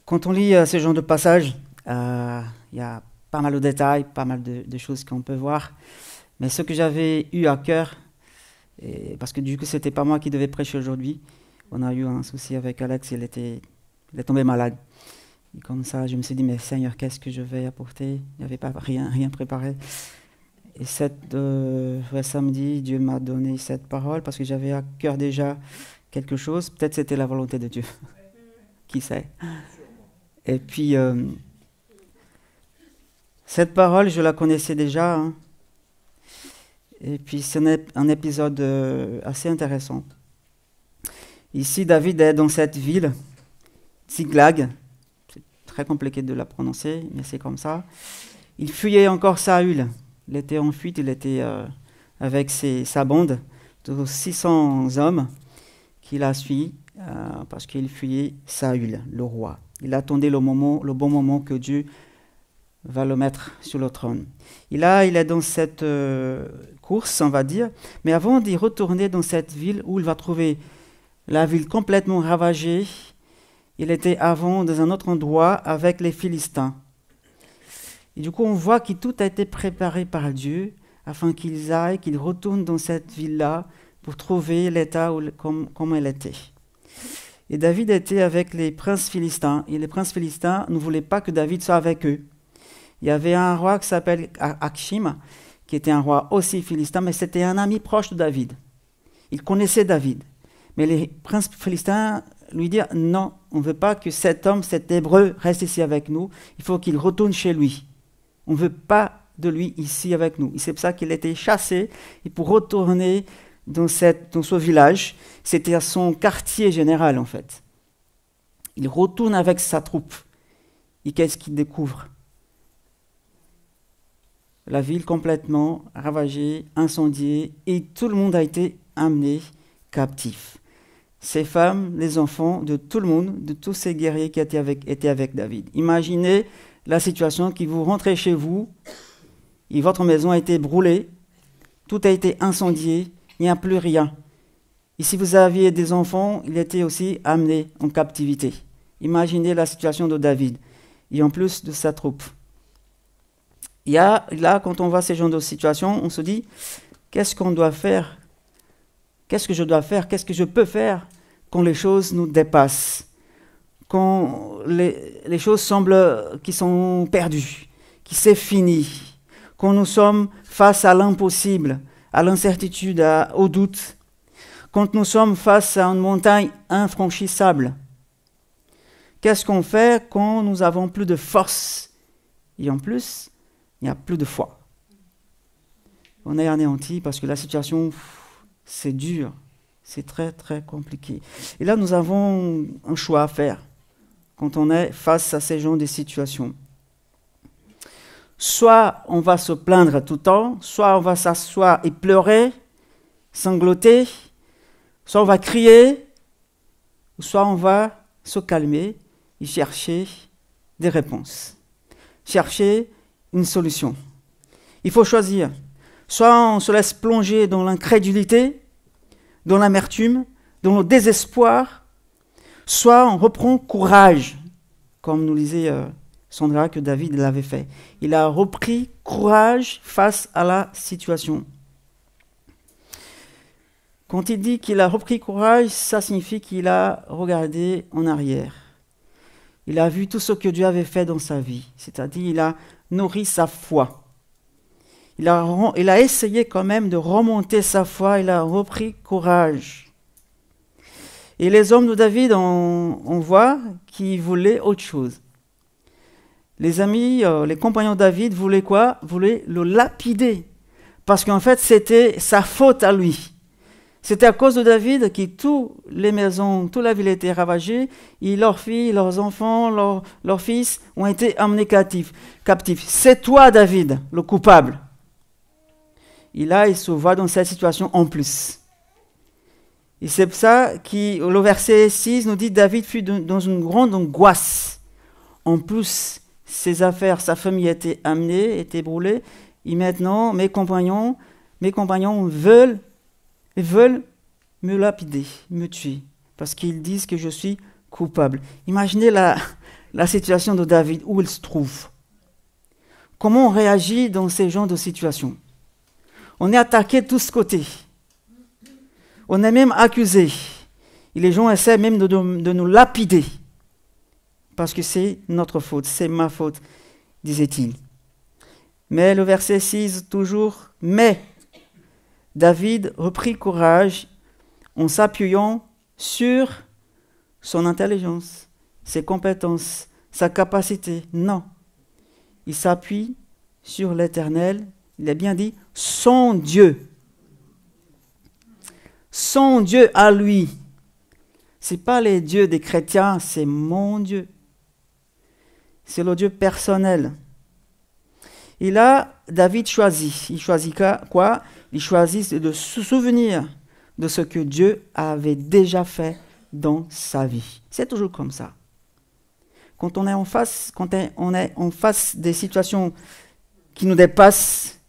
Quand on lit ce genre de passage, il y a pas mal de détails, pas mal de choses qu'on peut voir. Mais ce que j'avais eu à cœur, parce que du coup, c'était pas moi qui devais prêcher aujourd'hui. On a eu un souci avec Alex, il est tombé malade. Et comme ça, je me suis dit, mais Seigneur, qu'est-ce que je vais apporter? Il n'y avait pas rien préparé. Et samedi, Dieu m'a donné cette parole parce que j'avais à cœur déjà quelque chose. Peut-être c'était la volonté de Dieu. Qui sait? Et puis, cette parole, je la connaissais déjà. Hein. Et puis, c'est un épisode assez intéressant. Ici, David est dans cette ville, Tsiglag. C'est très compliqué de la prononcer, mais c'est comme ça. Il fuyait encore Saül. Il était en fuite, il était avec sa bande de 600 hommes qu'il a suivis parce qu'il fuyait Saül, le roi. Il attendait le bon moment que Dieu va le mettre sur le trône. Et là, il est dans cette course, on va dire, mais avant d'y retourner dans cette ville où il va trouver la ville complètement ravagée, il était avant dans un autre endroit avec les Philistins. Et du coup, on voit que tout a été préparé par Dieu afin qu'ils retournent dans cette ville-là pour trouver l'état comme elle était. Et David était avec les princes philistins. Et les princes philistins ne voulaient pas que David soit avec eux. Il y avait un roi qui s'appelle Akshim, qui était un roi aussi philistin, mais c'était un ami proche de David. Il connaissait David. Mais les princes philistins lui dirent, non, on ne veut pas que cet homme, cet Hébreu, reste ici avec nous. Il faut qu'il retourne chez lui. On ne veut pas de lui ici avec nous. Et c'est pour ça qu'il a été chassé. Et pour retourner dans ce village, c'était son quartier général en fait. Il retourne avec sa troupe. Et qu'est-ce qu'il découvre? La ville complètement ravagée, incendiée, et tout le monde a été amené captif. Ces femmes, les enfants, de tout le monde, de tous ces guerriers qui étaient avec David. Imaginez la situation qui vous rentrez chez vous, et votre maison a été brûlée, tout a été incendié, il n'y a plus rien. Et si vous aviez des enfants, ils étaient aussi amenés en captivité. Imaginez la situation de David, et en plus de sa troupe. Là, quand on voit ces genres de situations, on se dit, qu'est-ce qu'on doit faire? Qu'est-ce que je dois faire? Qu'est-ce que je peux faire quand les choses nous dépassent? Quand les choses semblent qui sont perdues, qui c'est fini, quand nous sommes face à l'impossible, à l'incertitude, au doute, quand nous sommes face à une montagne infranchissable. Qu'est-ce qu'on fait quand nous n'avons plus de force? Et en plus, il n'y a plus de foi. On est anéanti parce que la situation, c'est dur, c'est très très compliqué. Et là, nous avons un choix à faire quand on est face à ces genres de situations. Soit on va se plaindre tout le temps, soit on va s'asseoir et pleurer, sangloter, soit on va crier, soit on va se calmer et chercher des réponses, chercher une solution. Il faut choisir. Soit on se laisse plonger dans l'incrédulité, dans l'amertume, dans le désespoir, soit on reprend courage, comme nous disait Sandra que David l'avait fait. Il a repris courage face à la situation. Quand il dit qu'il a repris courage, ça signifie qu'il a regardé en arrière. Il a vu tout ce que Dieu avait fait dans sa vie, c'est-à-dire il a nourri sa foi. Il a essayé quand même de remonter sa foi, il a repris courage. Et les hommes de David, on voit qu'ils voulaient autre chose. Les amis, les compagnons de David voulaient quoi? Voulaient le lapider. Parce qu'en fait, c'était sa faute à lui. C'était à cause de David que toutes les maisons, toute la ville était ravagée, et leurs filles, leurs enfants, leurs fils ont été amenés captifs. C'est toi, David, le coupable. Et là, il se voit dans cette situation en plus. Et c'est pour ça que le verset 6 nous dit David fut dans une grande angoisse. En plus, ses affaires, sa famille étaient amenées, étaient brûlées. Et maintenant, mes compagnons veulent me lapider, me tuer, parce qu'ils disent que je suis coupable. Imaginez la la situation de David, où il se trouve. Comment on réagit dans ces genres de situations? On est attaqué de tous côtés. On est même accusé. Et les gens essaient même de nous lapider. Parce que c'est notre faute, c'est ma faute, disait-il. Mais le verset 6, toujours, mais David reprit courage en s'appuyant sur son intelligence, ses compétences, sa capacité. Non, il s'appuie sur l'Éternel. Il a bien dit son Dieu. Son Dieu à lui. Ce n'est pas les dieux des chrétiens, c'est mon Dieu. C'est le Dieu personnel. Et là, David choisit. Il choisit quoi? Il choisit de se souvenir de ce que Dieu avait déjà fait dans sa vie. C'est toujours comme ça. Quand on est en face des situations qui nous dépassent,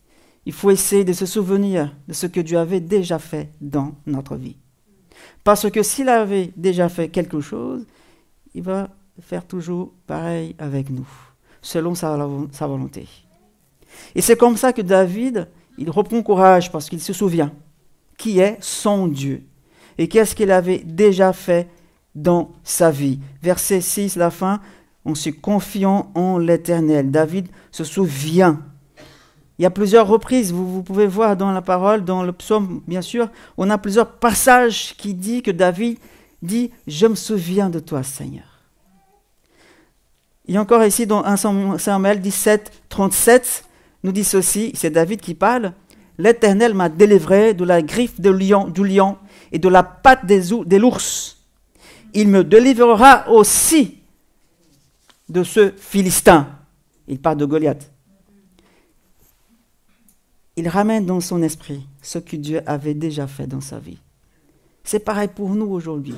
il faut essayer de se souvenir de ce que Dieu avait déjà fait dans notre vie. Parce que s'il avait déjà fait quelque chose, il va faire toujours pareil avec nous, selon sa volonté. Et c'est comme ça que David, il reprend courage parce qu'il se souvient qui est son Dieu et qu'est-ce qu'il avait déjà fait dans sa vie. Verset 6, la fin, en se confiant en l'Éternel. David se souvient. Il y a plusieurs reprises, vous pouvez voir dans la parole, dans le psaume, bien sûr, on a plusieurs passages qui disent que David dit « Je me souviens de toi, Seigneur ». Et encore ici, dans 1 Samuel 17, 37, nous dit ceci, c'est David qui parle, « L'Éternel m'a délivré de la griffe du lion et de la patte de l'ours. Il me délivrera aussi de ce Philistin. » Il parle de Goliath. Il ramène dans son esprit ce que Dieu avait déjà fait dans sa vie. C'est pareil pour nous aujourd'hui.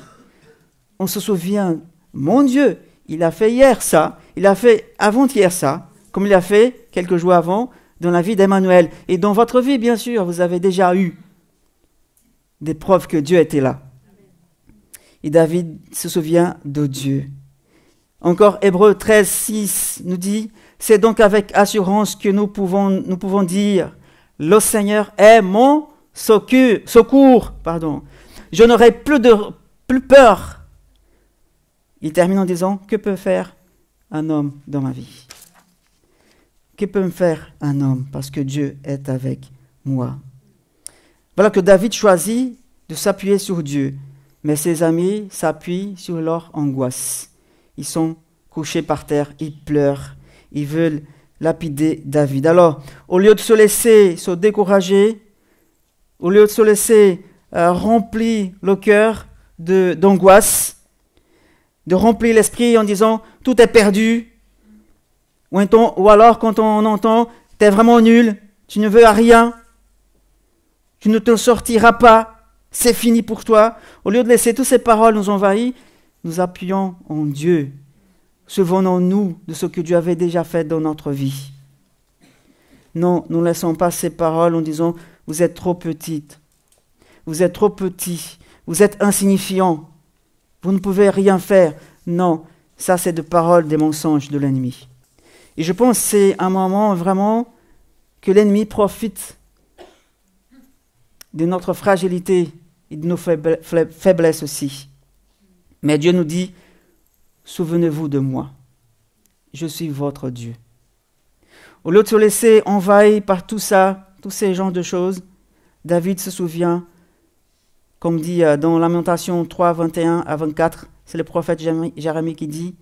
On se souvient, mon Dieu, il a fait hier ça, il a fait avant-hier ça, comme il a fait quelques jours avant dans la vie d'Emmanuel. Et dans votre vie, bien sûr, vous avez déjà eu des preuves que Dieu était là. Et David se souvient de Dieu. Encore Hébreux 13, 6 nous dit, c'est donc avec assurance que nous pouvons dire, le Seigneur est mon secours. Je n'aurai plus peur. Il termine en disant, que peut faire un homme dans ma vie? Que peut me faire un homme? Parce que Dieu est avec moi. Voilà que David choisit de s'appuyer sur Dieu. Mais ses amis s'appuient sur leur angoisse. Ils sont couchés par terre, ils pleurent, ils veulent lapider David. Alors, au lieu de se laisser se décourager, au lieu de se laisser remplir le cœur d'angoisse, de remplir l'esprit en disant « tout est perdu », ou alors quand on entend « t'es vraiment nul, tu ne veux à rien, tu ne te sortiras pas, c'est fini pour toi », au lieu de laisser toutes ces paroles nous envahir, nous appuyons en Dieu. Souvenons-nous de ce que Dieu avait déjà fait dans notre vie. Non, nous ne laissons pas ces paroles en disant « vous êtes trop petite, vous êtes trop petit, vous êtes insignifiant, vous ne pouvez rien faire ». Non, ça c'est des paroles, des mensonges de l'ennemi. Et je pense que c'est un moment vraiment que l'ennemi profite de notre fragilité et de nos faiblesses aussi. Mais Dieu nous dit, souvenez-vous de moi, je suis votre Dieu. Au lieu de se laisser envahir par tout ça, tous ces genres de choses, David se souvient, comme dit dans Lamentation 3, 21 à 24, c'est le prophète Jérémie qui dit,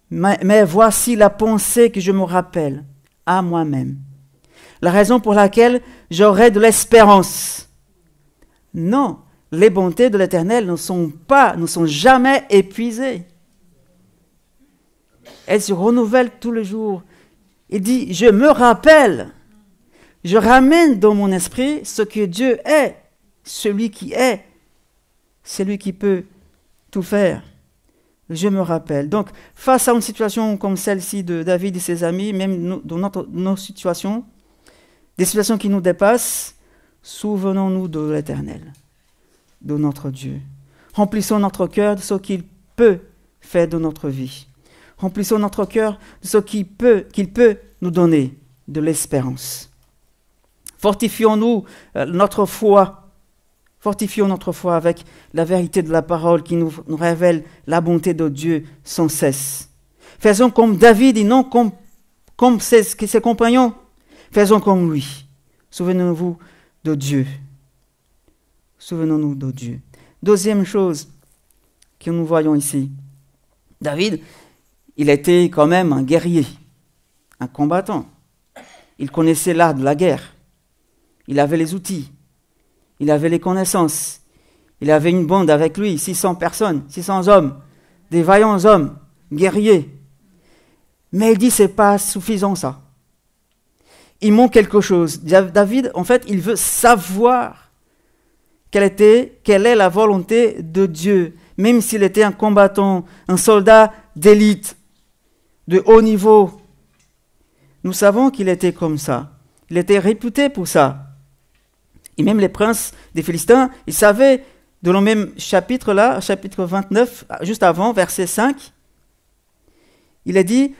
mais voici la pensée que je me rappelle à moi-même, la raison pour laquelle j'aurai de l'espérance. Non, les bontés de l'Éternel ne sont jamais épuisées. Elles se renouvellent tous les jours. Il dit, je me rappelle, je ramène dans mon esprit ce que Dieu est, celui qui est, celui qui peut tout faire. Je me rappelle. Donc, face à une situation comme celle-ci de David et ses amis, même dans nos situations, des situations qui nous dépassent, souvenons-nous de l'Éternel, de notre Dieu. Remplissons notre cœur de ce qu'il peut faire dans notre vie. Remplissons notre cœur de ce qu'il peut nous donner, de l'espérance. Fortifions-nous notre foi. Fortifions notre foi avec la vérité de la parole qui nous révèle la bonté de Dieu sans cesse. Faisons comme David et non comme ses compagnons. Faisons comme lui. Souvenons-nous de Dieu. Souvenons-nous de Dieu. Deuxième chose que nous voyons ici. David, il était quand même un guerrier, un combattant. Il connaissait l'art de la guerre. Il avait les outils. Il avait les connaissances. Il avait une bande avec lui, 600 personnes, 600 hommes, des vaillants hommes, guerriers. Mais il dit, c'est pas suffisant ça. Il manque quelque chose. David, en fait, il veut savoir quelle est la volonté de Dieu. Même s'il était un combattant, un soldat d'élite, de haut niveau. Nous savons qu'il était comme ça. Il était réputé pour ça. Et même les princes des Philistins, ils savaient, dans le même chapitre là, chapitre 29, juste avant, verset 5, il a dit,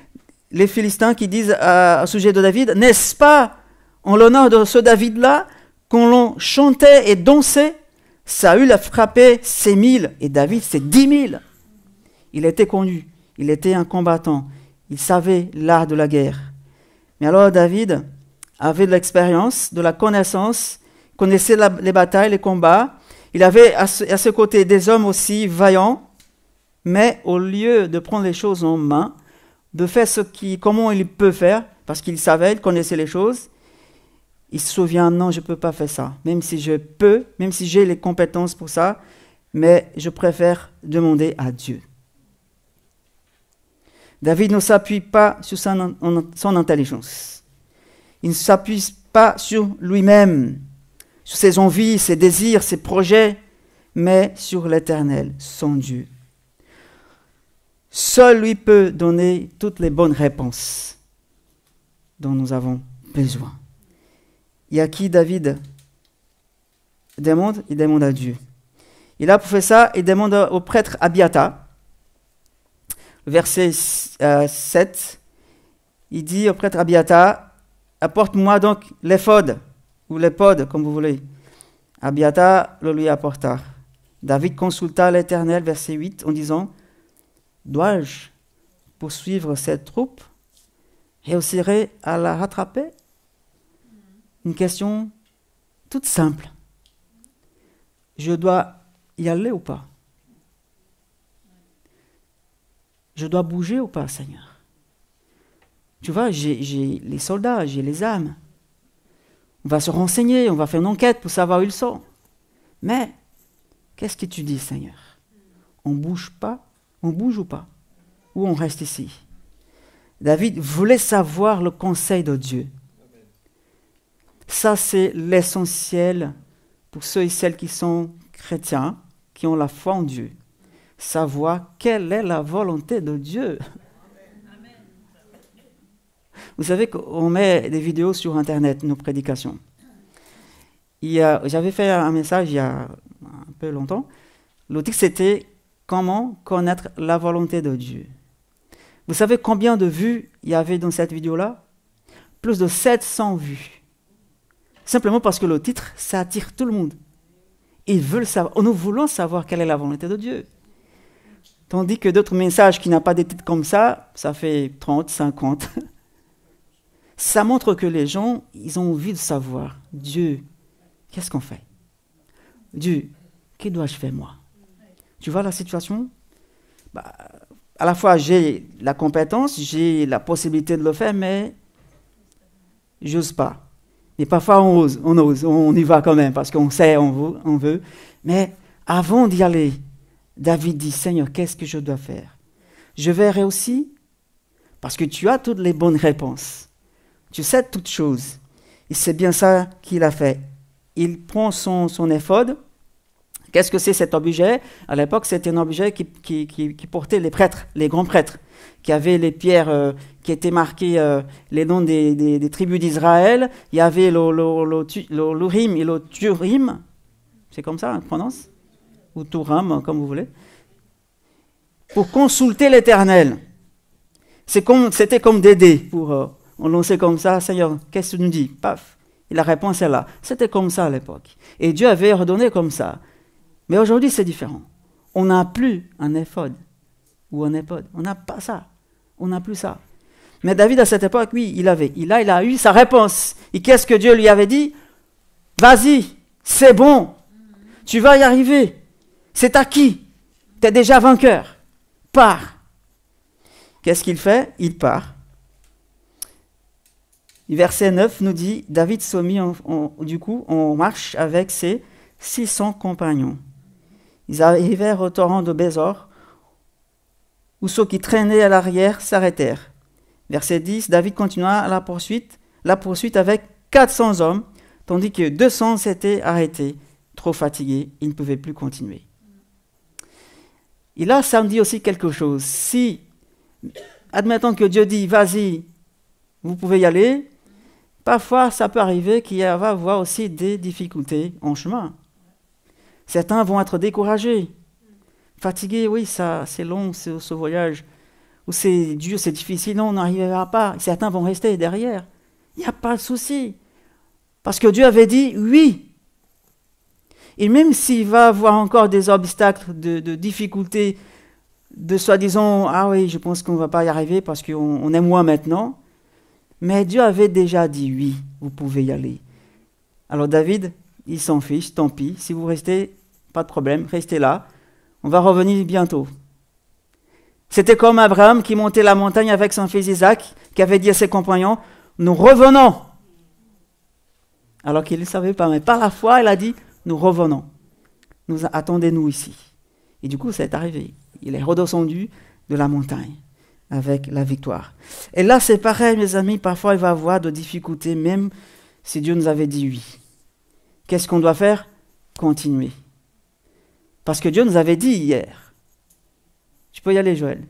les Philistins qui disent au sujet de David, n'est-ce pas en l'honneur de ce David-là qu'on l'on chantait et dansait? Saül a frappé ses 1000 et David ses 10 000. Il était connu, il était un combattant, il savait l'art de la guerre. Mais alors David avait de l'expérience, de la connaissance, connaissait les batailles, les combats. Il avait à ce côté des hommes aussi vaillants, mais au lieu de prendre les choses en main, de faire comment il peut faire, parce qu'il savait, il connaissait les choses, il se souvient, non, je ne peux pas faire ça, même si je peux, même si j'ai les compétences pour ça, mais je préfère demander à Dieu. David ne s'appuie pas sur son intelligence. Il ne s'appuie pas sur lui-même, sur ses envies, ses désirs, ses projets, mais sur l'Éternel, son Dieu. Seul lui peut donner toutes les bonnes réponses dont nous avons besoin. Et à qui David demande? Il demande à Dieu. Il a pour faire ça, il demande au prêtre Abiathar. Verset 7, il dit au prêtre Abiathar, apporte-moi donc l'éphod, ou l'épode, comme vous voulez. Abiathar le lui apporta. David consulta l'Éternel, verset 8, en disant, dois-je poursuivre cette troupe? Réussirai à la rattraper? Une question toute simple. Je dois y aller ou pas? Je dois bouger ou pas, Seigneur? Tu vois, j'ai les soldats, j'ai les âmes. On va se renseigner, on va faire une enquête pour savoir où ils sont. Mais, qu'est-ce que tu dis, Seigneur? On bouge pas? On bouge ou pas? Ou on reste ici? David voulait savoir le conseil de Dieu. Ça, c'est l'essentiel pour ceux et celles qui sont chrétiens, qui ont la foi en Dieu. Savoir quelle est la volonté de Dieu. Vous savez qu'on met des vidéos sur Internet, nos prédications. J'avais fait un message il y a un peu longtemps. Le titre, c'était « Comment connaître la volonté de Dieu ». Vous savez combien de vues il y avait dans cette vidéo-là? Plus de 700 vues. Simplement parce que le titre, ça attire tout le monde. Ils veulent savoir, nous voulons savoir quelle est la volonté de Dieu. Tandis que d'autres messages qui n'ont pas des titres comme ça, ça fait 30, 50. Ça montre que les gens, ils ont envie de savoir. Dieu, qu'est-ce qu'on fait? Dieu, que dois-je faire moi? Tu vois la situation? À la fois, j'ai la compétence, j'ai la possibilité de le faire, mais j'ose pas. Et parfois, on ose, on y va quand même, parce qu'on sait, on veut. Mais avant d'y aller, David dit, Seigneur, qu'est-ce que je dois faire? Je vais réussir, parce que tu as toutes les bonnes réponses. Tu sais toutes choses. Et c'est bien ça qu'il a fait. Il prend son éphod. Qu'est-ce que c'est cet objet? À l'époque, c'était un objet qui portait les prêtres, les grands prêtres, qui avaient les pierres qui étaient marquées, les noms des tribus d'Israël. Il y avait l'Urim et le Turim. C'est comme ça, on prononce? Ou Turam, comme vous voulez. Pour consulter l'Éternel. C'était comme des dés. On lançait comme ça, Seigneur, qu'est-ce que tu nous dis? Paf. Et la réponse est là. C'était comme ça à l'époque. Et Dieu avait ordonné comme ça. Mais aujourd'hui, c'est différent. On n'a plus un éphod ou un épode. On n'a pas ça. On n'a plus ça. Mais David, à cette époque, oui, il a eu sa réponse. Et qu'est-ce que Dieu lui avait dit? Vas-y, c'est bon. Tu vas y arriver. C'est acquis. Tu es déjà vainqueur. Pars. Qu'est-ce qu'il fait? Il part. Verset 9 nous dit, David se mit en marche avec ses 600 compagnons. Ils arrivèrent au torrent de Bésor, où ceux qui traînaient à l'arrière s'arrêtèrent. Verset 10, David continua la poursuite avec 400 hommes, tandis que 200 s'étaient arrêtés, trop fatigués, ils ne pouvaient plus continuer. Et là, ça me dit aussi quelque chose. Si, admettons que Dieu dit, vas-y, vous pouvez y aller, parfois ça peut arriver qu'il va y avoir aussi des difficultés en chemin. Certains vont être découragés, fatigués, oui, ça, c'est long ce voyage, ou c'est dur, c'est difficile, non, on n'arrivera pas. Certains vont rester derrière. Il n'y a pas de souci. Parce que Dieu avait dit oui. Et même s'il va y avoir encore des obstacles, de difficultés, de soi-disant, ah oui, je pense qu'on ne va pas y arriver parce qu'on est moins maintenant. Mais Dieu avait déjà dit oui, vous pouvez y aller. Alors David, il s'en fiche, tant pis. Si vous restez, pas de problème, restez là. On va revenir bientôt. C'était comme Abraham qui montait la montagne avec son fils Isaac, qui avait dit à ses compagnons, nous revenons. Alors qu'il ne savait pas, mais par la foi, il a dit, nous revenons. Attendez-nous ici. Et du coup, ça est arrivé. Il est redescendu de la montagne avec la victoire. Et là, c'est pareil, mes amis, parfois il va y avoir de difficultés, même si Dieu nous avait dit oui. Qu'est-ce qu'on doit faire? Continuer. Parce que Dieu nous avait dit hier. Tu peux y aller, Joël.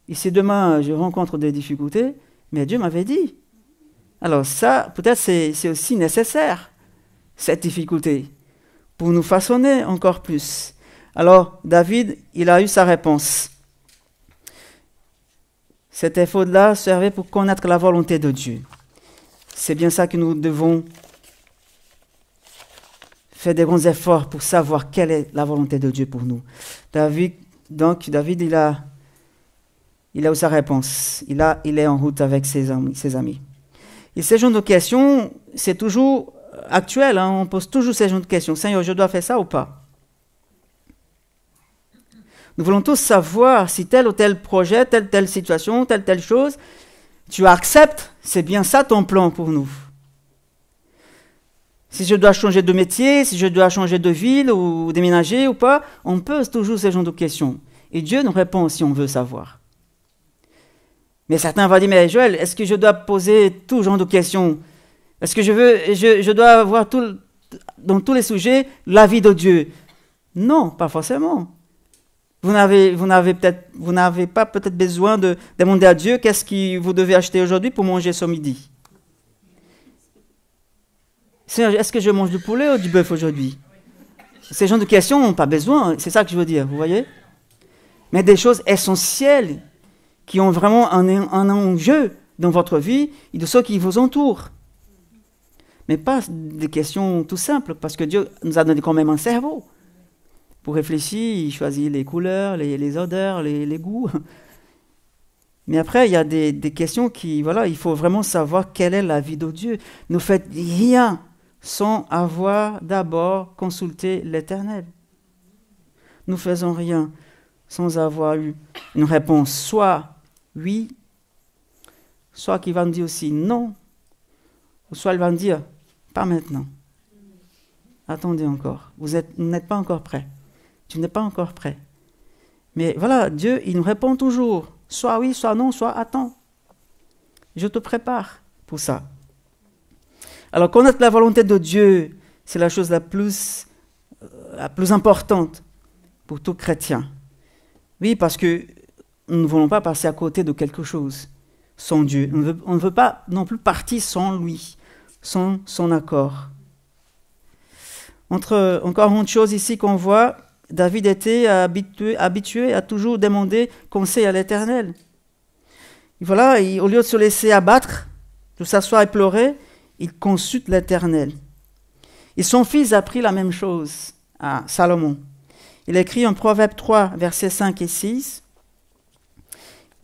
Et si demain je rencontre des difficultés, mais Dieu m'avait dit. Alors ça, peut-être c'est aussi nécessaire, cette difficulté, pour nous façonner encore plus. Alors, David, il a eu sa réponse. Cet éphod-là servait pour connaître la volonté de Dieu. C'est bien ça que nous devons faire des grands efforts pour savoir quelle est la volonté de Dieu pour nous. David, il a eu sa réponse. Il est en route avec ses amis. Et ces genres de questions, c'est toujours actuel. Hein, on pose toujours ces genres de questions. Seigneur, je dois faire ça ou pas? Nous voulons tous savoir si tel ou tel projet, telle situation, telle chose, tu acceptes, c'est bien ça ton plan pour nous. Si je dois changer de métier, si je dois changer de ville ou déménager ou pas, on pose toujours ces genres de questions. Et Dieu nous répond si on veut savoir. Mais certains vont dire, mais Joël, est-ce que je dois poser tout genre de questions? Est-ce que je dois avoir dans tous les sujets l'avis de Dieu? Non, pas forcément. Vous n'avez pas peut-être besoin de demander à Dieu qu'est-ce que vous devez acheter aujourd'hui pour manger ce midi. Seigneur, est-ce que je mange du poulet ou du bœuf aujourd'hui? Ces genres de questions n'ont pas besoin, c'est ça que je veux dire, vous voyez? Mais des choses essentielles qui ont vraiment un enjeu dans votre vie et de ceux qui vous entourent. Mais pas des questions tout simples, parce que Dieu nous a donné quand même un cerveau. Pour réfléchir, il choisit les couleurs, les odeurs, les goûts. Mais après, il y a des questions qui, voilà, il faut vraiment savoir quelle est la vie de Dieu. Ne faites rien sans avoir d'abord consulté l'Éternel. Nous faisons rien sans avoir eu une réponse, soit oui, soit qu'il va nous dire aussi non, ou soit il va nous dire pas maintenant. Attendez encore, vous n'êtes pas encore prêt. Tu n'es pas encore prêt. Mais voilà, Dieu, il nous répond toujours. Soit oui, soit non, soit attends. Je te prépare pour ça. Alors, connaître la volonté de Dieu, c'est la chose la plus importante pour tout chrétien. Oui, parce que nous ne voulons pas passer à côté de quelque chose sans Dieu. On ne veut pas non plus partir sans lui, sans son accord. Encore une chose ici qu'on voit, David était habitué à toujours demander conseil à l'Éternel. Et voilà, au lieu de se laisser abattre, de s'asseoir et pleurer, il consulte l'Éternel. Et son fils a appris la même chose à Salomon. Il écrit en Proverbe 3, versets 5 et 6.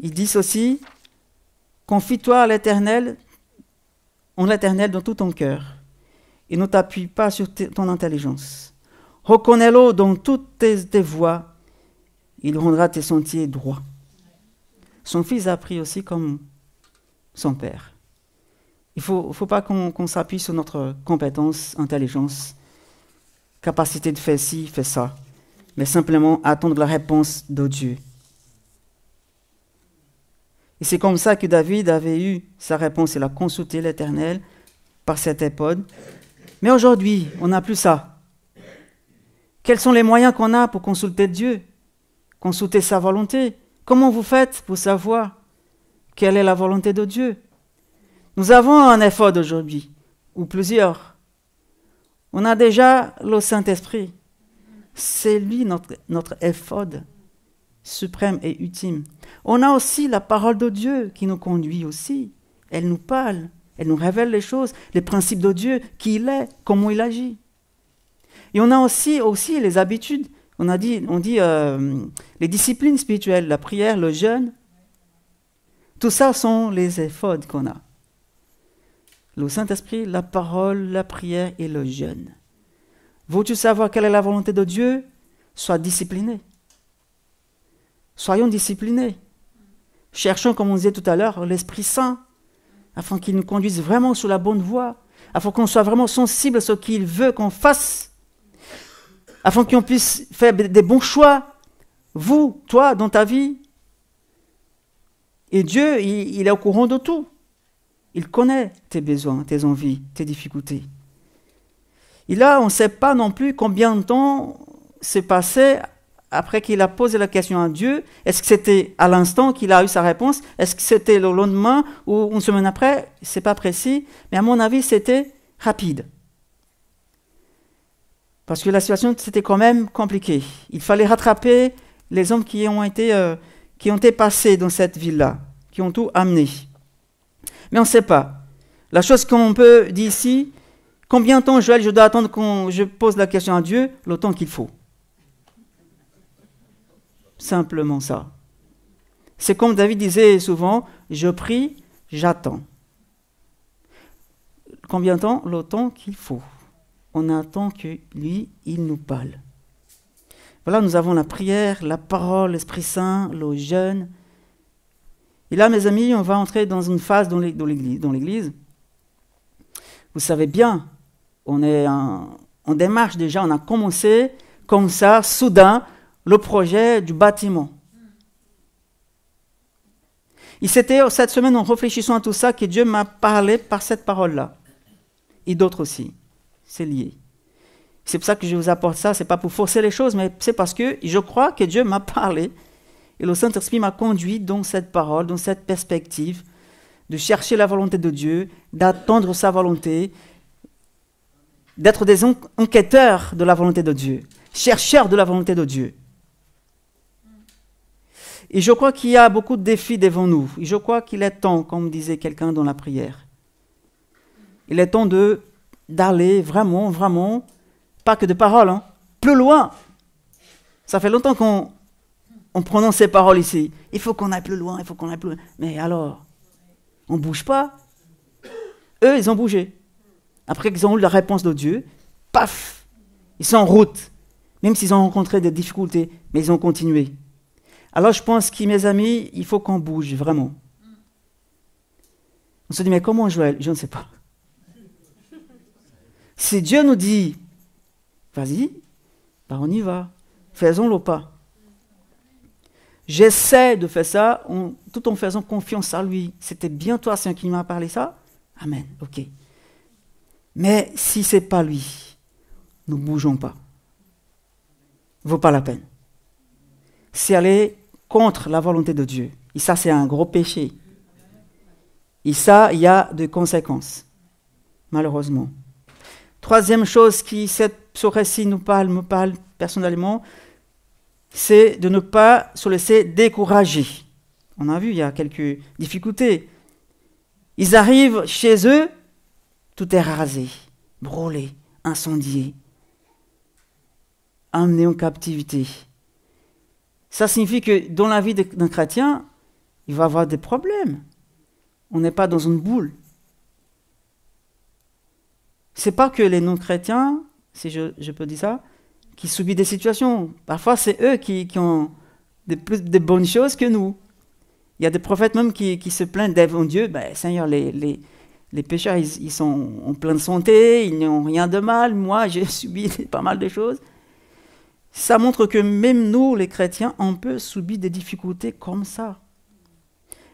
Il dit ceci, « Confie-toi à l'Éternel, en l'Éternel dans tout ton cœur, et ne t'appuie pas sur ton intelligence. Reconnais-le dans toutes tes voies, il rendra tes sentiers droits. » Son fils a appris aussi comme son père. Il ne faut pas qu'on s'appuie sur notre compétence, intelligence, capacité de faire ci, faire ça, mais simplement attendre la réponse de Dieu. Et c'est comme ça que David avait eu sa réponse. Il a consulté l'Éternel par cette époque. Mais aujourd'hui, on n'a plus ça. Quels sont les moyens qu'on a pour consulter Dieu? Consulter sa volonté? Comment vous faites pour savoir quelle est la volonté de Dieu? Nous avons un effort aujourd'hui, ou plusieurs. On a déjà le Saint-Esprit. C'est lui notre effort suprême et ultime. On a aussi la parole de Dieu qui nous conduit aussi. Elle nous parle, elle nous révèle les choses, les principes de Dieu, qui il est, comment il agit. Et on a aussi les habitudes. On dit les disciplines spirituelles, la prière, le jeûne. Tout ça sont les efforts qu'on a. Le Saint-Esprit, la parole, la prière et le jeûne. Veux-tu savoir quelle est la volonté de Dieu? Sois discipliné. Soyons disciplinés. Cherchons, comme on disait tout à l'heure, l'Esprit Saint, afin qu'il nous conduise vraiment sur la bonne voie, afin qu'on soit vraiment sensible à ce qu'il veut qu'on fasse, afin qu'on puisse faire des bons choix, vous, toi, dans ta vie. Et Dieu, il est au courant de tout. Il connaît tes besoins, tes envies, tes difficultés. Et là, on ne sait pas non plus combien de temps s'est passé après qu'il a posé la question à Dieu. Est-ce que c'était à l'instant qu'il a eu sa réponse? Est-ce que c'était le lendemain ou une semaine après? Ce n'est pas précis, mais à mon avis, c'était rapide. Parce que la situation, c'était quand même compliquée. Il fallait rattraper les hommes qui ont été passés dans cette ville-là, qui ont tout amené. Mais on ne sait pas. La chose qu'on peut dire ici, combien de temps, Joël, je dois attendre quand je pose la question à Dieu? Le temps qu'il faut. Simplement ça. C'est comme David disait souvent, je prie, j'attends. Combien de temps? Le temps qu'il faut. On attend que lui, il nous parle. Voilà, nous avons la prière, la parole, l'Esprit Saint, le jeûne. Et là, mes amis, on va entrer dans une phase dans l'Église. Vous savez bien, on est en démarche déjà, on a commencé comme ça, soudain, le projet du bâtiment. Et c'était cette semaine, en réfléchissant à tout ça, que Dieu m'a parlé par cette parole-là. Et d'autres aussi. C'est lié. C'est pour ça que je vous apporte ça, c'est pas pour forcer les choses, mais c'est parce que je crois que Dieu m'a parlé et le Saint-Esprit m'a conduit dans cette parole, dans cette perspective de chercher la volonté de Dieu, d'attendre sa volonté, d'être des enquêteurs de la volonté de Dieu, chercheurs de la volonté de Dieu. Et je crois qu'il y a beaucoup de défis devant nous. Et je crois qu'il est temps, comme disait quelqu'un dans la prière, il est temps d'aller vraiment, pas que de paroles, plus loin. Ça fait longtemps qu'on prononce ces paroles ici. Il faut qu'on aille plus loin, il faut qu'on aille plus loin. Mais alors, on ne bouge pas. Eux, ils ont bougé. Après qu'ils ont eu la réponse de Dieu, paf, ils sont en route. Même s'ils ont rencontré des difficultés, mais ils ont continué. Alors je pense que, mes amis, il faut qu'on bouge, vraiment. On se dit, mais comment, Joël? Je ne sais pas. Si Dieu nous dit, vas-y, ben on y va, faisons-le pas. J'essaie de faire ça tout en faisant confiance à lui. C'était bien toi, Seigneur, qui m'a parlé ça? Amen, ok. Mais si ce n'est pas lui, nous ne bougeons pas. Ne vaut pas la peine. C'est aller contre la volonté de Dieu. Et ça, c'est un gros péché. Et ça, il y a des conséquences, malheureusement. Troisième chose qui, ce récit me parle personnellement, c'est de ne pas se laisser décourager. On a vu, il y a quelques difficultés. Ils arrivent chez eux, tout est rasé, brûlé, incendié, emmené en captivité. Ça signifie que dans la vie d'un chrétien, il va avoir des problèmes. On n'est pas dans une boule. C'est pas que les non-chrétiens, si je peux dire ça, qui subissent des situations. Parfois, c'est eux qui ont des bonnes choses que nous. Il y a des prophètes même qui se plaignent devant Dieu. Ben, Seigneur, les pécheurs, ils sont en pleine santé, ils n'ont rien de mal. Moi, j'ai subi pas mal de choses. Ça montre que même nous, les chrétiens, on peut subir des difficultés comme ça.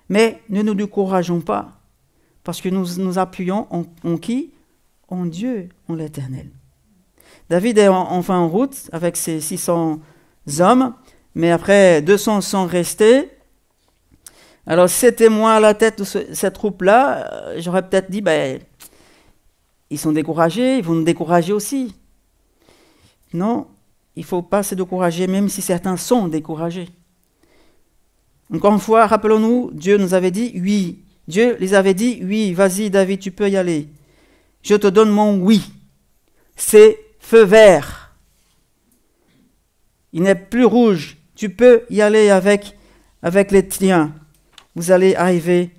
Mais ne nous décourageons pas, parce que nous nous appuyons en qui? En Dieu, en l'Éternel. David est enfin en route avec ses 600 hommes, mais après 200 sont restés. Alors, si c'était moi à la tête de cette troupe-là, j'aurais peut-être dit, ben, ils sont découragés, ils vont nous décourager aussi. Non, il ne faut pas se décourager, même si certains sont découragés. Encore une fois, rappelons-nous, Dieu nous avait dit oui. Dieu les avait dit oui, vas-y David, tu peux y aller. Je te donne mon oui. C'est feu vert. Il n'est plus rouge. Tu peux y aller avec les tiens. Vous allez arriver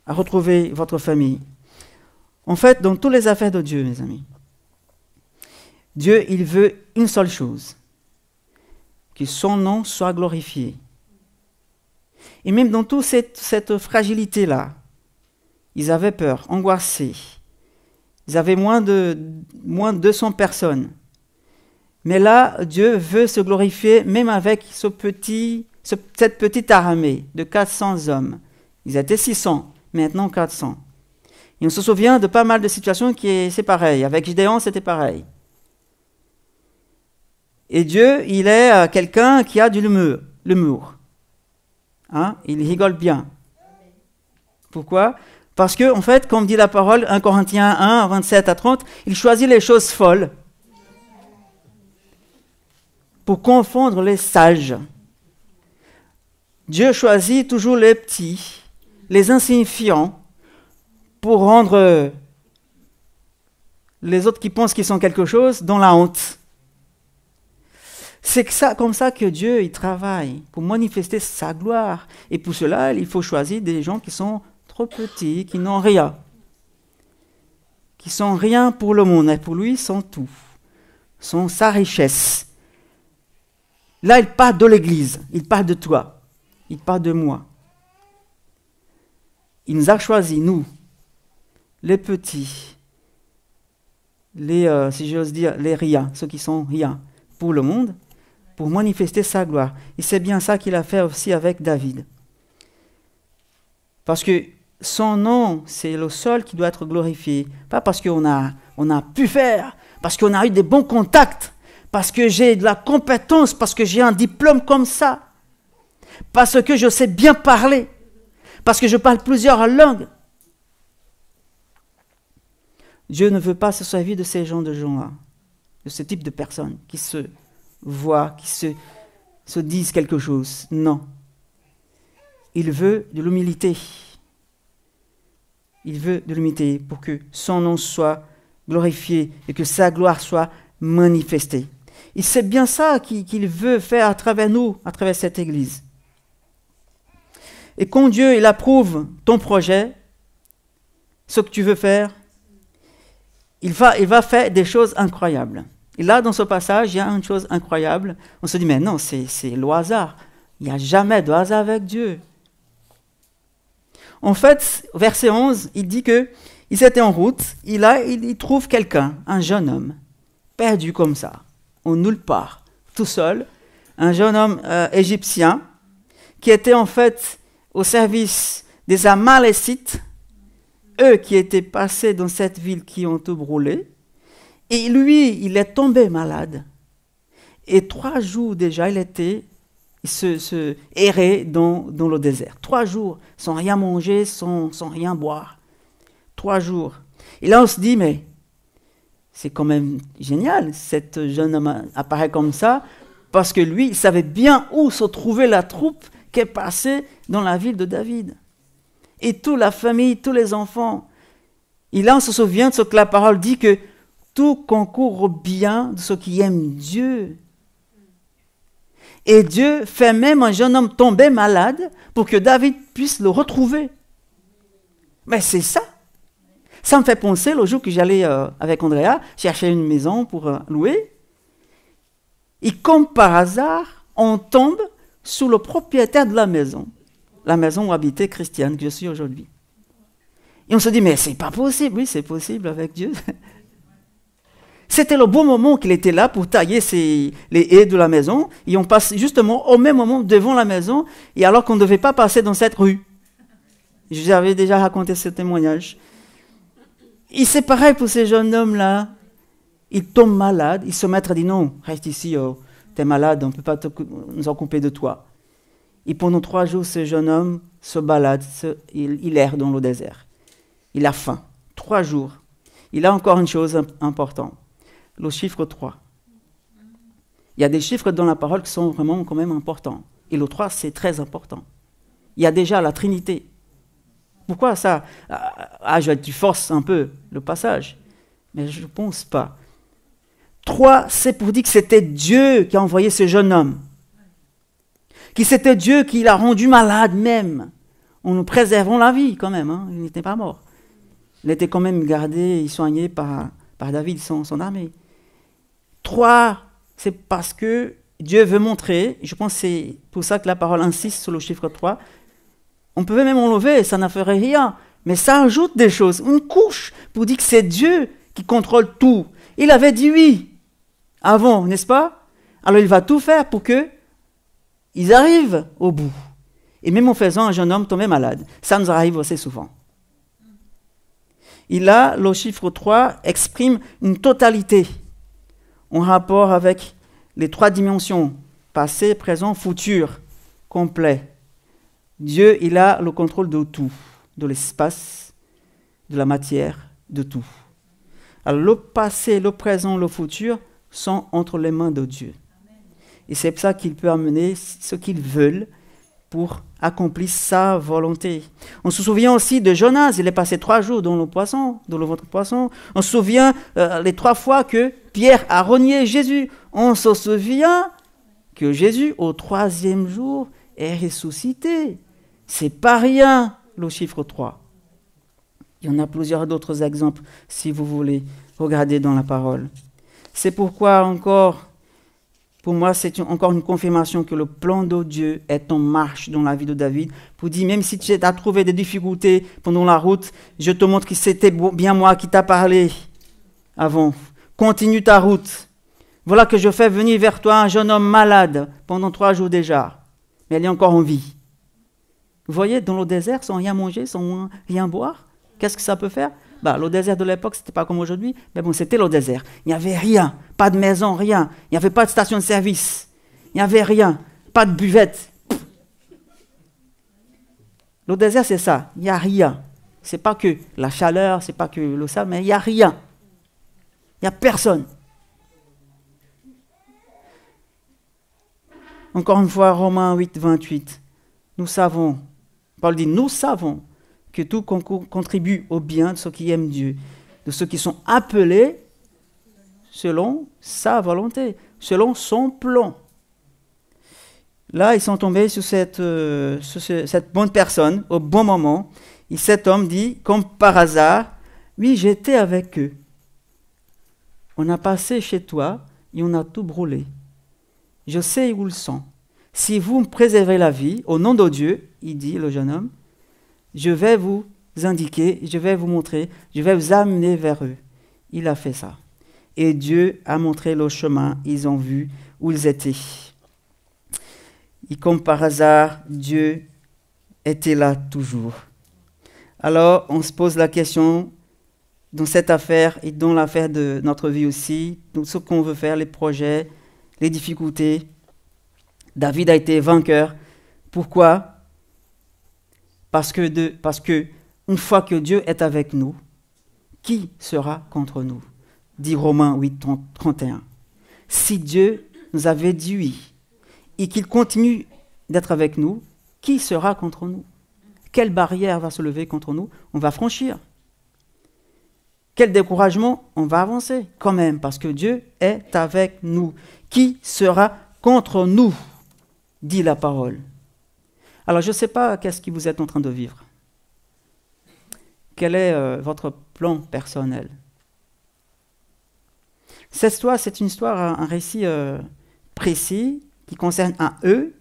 à retrouver votre famille. En fait, dans toutes les affaires de Dieu, mes amis, Dieu, il veut une seule chose, que son nom soit glorifié. Et même dans toute cette fragilité-là, ils avaient peur, angoissés. Ils avaient moins de 200 personnes. Mais là, Dieu veut se glorifier même avec cette petite armée de 400 hommes. Ils étaient 600, maintenant 400. Et on se souvient de pas mal de situations c'est pareil. Avec Gideon, c'était pareil. Et Dieu, il est quelqu'un qui a de l'humour. Hein? Il rigole bien. Pourquoi? Parce que, en fait, comme dit la parole, 1 Corinthiens 1, 27 à 30, il choisit les choses folles pour confondre les sages. Dieu choisit toujours les petits, les insignifiants, pour rendre les autres qui pensent qu'ils sont quelque chose dans la honte. C'est comme ça que Dieu il travaille, pour manifester sa gloire. Et pour cela, il faut choisir des gens qui sont trop petits, qui n'ont rien. Qui sont rien pour le monde, et pour lui, ils sont tout. Ils sont sa richesse. Là, il parle de l'Église, il parle de toi, il parle de moi. Il nous a choisis, nous, les petits, si j'ose dire, les riens, ceux qui sont riens pour le monde, pour manifester sa gloire. Et c'est bien ça qu'il a fait aussi avec David. Parce que son nom, c'est le seul qui doit être glorifié. Pas parce qu'on a pu faire, parce qu'on a eu des bons contacts, parce que j'ai de la compétence, parce que j'ai un diplôme comme ça, parce que je sais bien parler, parce que je parle plusieurs langues. Dieu ne veut pas se servir de ces gens-là, de ce type de personnes qui se voient, qui se disent quelque chose. Non. Il veut de l'humilité. Il veut de l'humilité pour que son nom soit glorifié et que sa gloire soit manifestée. Et c'est bien ça qu'il veut faire à travers nous, à travers cette Église. Et quand Dieu il approuve ton projet, ce que tu veux faire, il va faire des choses incroyables. Et là, dans ce passage, il y a une chose incroyable. On se dit, mais non, c'est le hasard. Il n'y a jamais de hasard avec Dieu. En fait, verset 11, il dit qu'ils étaient en route, et là, il trouve quelqu'un, un jeune homme, perdu comme ça, en nulle part, tout seul, un jeune homme égyptien, qui était en fait au service des Amalécites, eux qui étaient passés dans cette ville qui ont tout brûlé, et lui, il est tombé malade. Et 3 jours déjà, il se errait dans le désert. 3 jours, sans rien manger, sans rien boire. 3 jours. Et là, on se dit, mais c'est quand même génial, cet jeune homme apparaît comme ça, parce que lui, il savait bien où se trouvait la troupe qui est passé dans la ville de David. Et toute la famille, tous les enfants. Et là, on se souvient de ce que la parole dit, que tout concourt au bien de ceux qui aiment Dieu. Et Dieu fait même un jeune homme tomber malade pour que David puisse le retrouver. Mais c'est ça. Ça me fait penser le jour que j'allais avec Andrea chercher une maison pour louer. Et comme par hasard, on tombe sous le propriétaire de la maison où habitait Christiane, que je suis aujourd'hui. Et on se dit, mais c'est pas possible. Oui, c'est possible avec Dieu. C'était le bon moment qu'il était là pour tailler les haies de la maison. Et on passe justement au même moment devant la maison, et alors qu'on ne devait pas passer dans cette rue. Je vous avais déjà raconté ce témoignage. Et c'est pareil pour ces jeunes hommes-là. Ils tombent malades, ils se mettent à dire non, reste ici, t'es malade, on ne peut pas nous occuper de toi. Et pendant 3 jours, ce jeune homme se balade, il erre dans le désert. Il a faim. 3 jours. Il a encore une chose importante, le chiffre 3. Il y a des chiffres dans la parole qui sont vraiment quand même importants. Et le 3, c'est très important. Il y a déjà la Trinité. Pourquoi ça? Tu forces un peu le passage. Mais je ne pense pas. 3, c'est pour dire que c'était Dieu qui a envoyé ce jeune homme. Que c'était Dieu qui l'a rendu malade même. En nous préservant la vie quand même. Hein. Il n'était pas mort. Il était quand même gardé et soigné par David, son armée. 3, c'est parce que Dieu veut montrer, je pense que c'est pour ça que la parole insiste sur le chiffre 3. On pouvait même enlever, ça ne ferait rien. Mais ça ajoute des choses, une couche, pour dire que c'est Dieu qui contrôle tout. Il avait dit oui avant, n'est-ce pas? Alors il va tout faire pour qu'ils arrivent au bout. Et même en faisant un jeune homme tomber malade. Ça nous arrive assez souvent. Et là, le chiffre 3 exprime une totalité en rapport avec les 3 dimensions, passé, présent, futur, complet. Dieu, il a le contrôle de tout, de l'espace, de la matière, de tout. Alors le passé, le présent, le futur sont entre les mains de Dieu. Et c'est pour ça qu'il peut amener ce qu'il veut pour accomplir sa volonté. On se souvient aussi de Jonas, il est passé 3 jours dans le ventre poisson. On se souvient les 3 fois que Pierre a renié Jésus. On se souvient que Jésus, au 3e jour, est ressuscité. C'est pas rien, le chiffre 3. Il y en a plusieurs d'autres exemples, si vous voulez regarder dans la parole. C'est pourquoi encore, pour moi, c'est encore une confirmation que le plan de Dieu est en marche dans la vie de David. Pour dire, même si tu as trouvé des difficultés pendant la route, je te montre que c'était bien moi qui t'a parlé avant. Continue ta route. Voilà que je fais venir vers toi un jeune homme malade pendant 3 jours déjà. Mais elle est encore en vie. Vous voyez, dans le désert, sans rien manger, sans rien boire, qu'est-ce que ça peut faire? Le désert de l'époque, ce n'était pas comme aujourd'hui, mais bon, c'était le désert. Il n'y avait rien, pas de maison, rien. Il n'y avait pas de station de service. Il n'y avait rien, pas de buvette. Le désert, c'est ça, il n'y a rien. Ce n'est pas que la chaleur, ce n'est pas que le sable, mais il n'y a rien. Il n'y a personne. Encore une fois, Romains 8, 28. Nous savons, Paul dit, nous savons que tout contribue au bien de ceux qui aiment Dieu, de ceux qui sont appelés selon sa volonté, selon son plan. Là, ils sont tombés sur cette bonne personne au bon moment. Et cet homme dit, comme par hasard, oui, j'étais avec eux. On a passé chez toi et on a tout brûlé. Je sais où ils sont. Si vous me préservez la vie, au nom de Dieu, il dit le jeune homme, je vais vous indiquer, je vais vous montrer, je vais vous amener vers eux. Il a fait ça. Et Dieu a montré le chemin, ils ont vu où ils étaient. Et comme par hasard, Dieu était là toujours. Alors, on se pose la question, dans cette affaire et dans l'affaire de notre vie aussi, dans ce qu'on veut faire, les projets, les difficultés. David a été vainqueur. Pourquoi ? Parce que une fois que Dieu est avec nous, qui sera contre nous? Dit Romains 8, 31. Si Dieu nous avait dit oui, et qu'il continue d'être avec nous, qui sera contre nous? Quelle barrière va se lever contre nous? On va franchir. Quel découragement? On va avancer quand même, parce que Dieu est avec nous. Qui sera contre nous? Dit la parole. Alors je ne sais pas qu'est-ce que vous êtes en train de vivre. Quel est votre plan personnel? Cette histoire, c'est une histoire, un récit précis qui concerne un eux,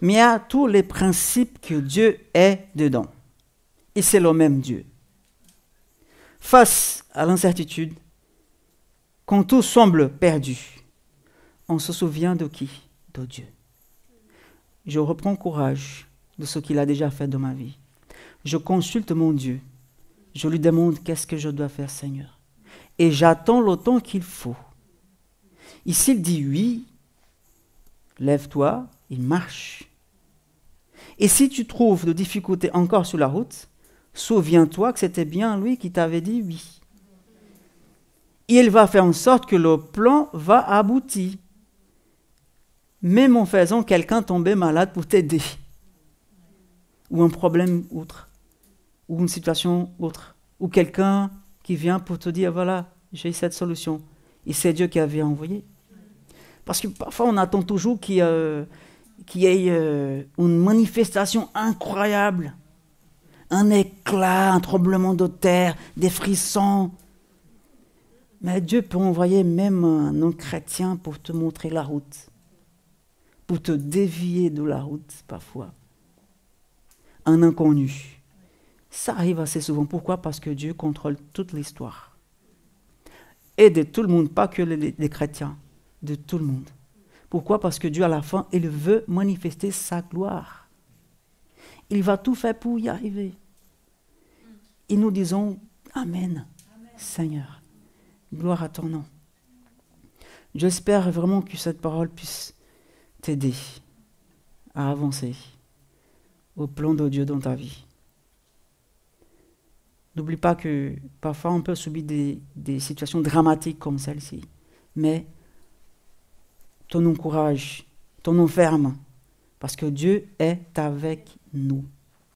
mais il y a tous les principes que Dieu est dedans. Et c'est le même Dieu. Face à l'incertitude, quand tout semble perdu, on se souvient de qui? De Dieu. Je reprends courage de ce qu'il a déjà fait dans ma vie. Je consulte mon Dieu. Je lui demande qu'est-ce que je dois faire, Seigneur. Et j'attends le temps qu'il faut. Et s'il dit oui, lève-toi, il marche. Et si tu trouves des difficultés encore sur la route, souviens-toi que c'était bien lui qui t'avait dit oui. Il va faire en sorte que le plan va aboutir. Même en faisant quelqu'un tomber malade pour t'aider. Ou un problème autre. Ou une situation autre. Ou quelqu'un qui vient pour te dire, voilà, j'ai cette solution. Et c'est Dieu qui avait envoyé. Parce que parfois on attend toujours qu'il y ait une manifestation incroyable. Un éclat, un tremblement de terre, des frissons. Mais Dieu peut envoyer même un non-chrétien pour te montrer la route. Pour te dévier de la route, parfois. Un inconnu. Ça arrive assez souvent. Pourquoi? Parce que Dieu contrôle toute l'histoire. Et de tout le monde, pas que les chrétiens. De tout le monde. Pourquoi? Parce que Dieu, à la fin, il veut manifester sa gloire. Il va tout faire pour y arriver. Et nous disons, Amen, Seigneur. Gloire à ton nom. J'espère vraiment que cette parole puisse t'aider à avancer au plan de Dieu dans ta vie. N'oublie pas que parfois on peut subir des situations dramatiques comme celle-ci, mais tenons courage, tenons ferme, parce que Dieu est avec nous.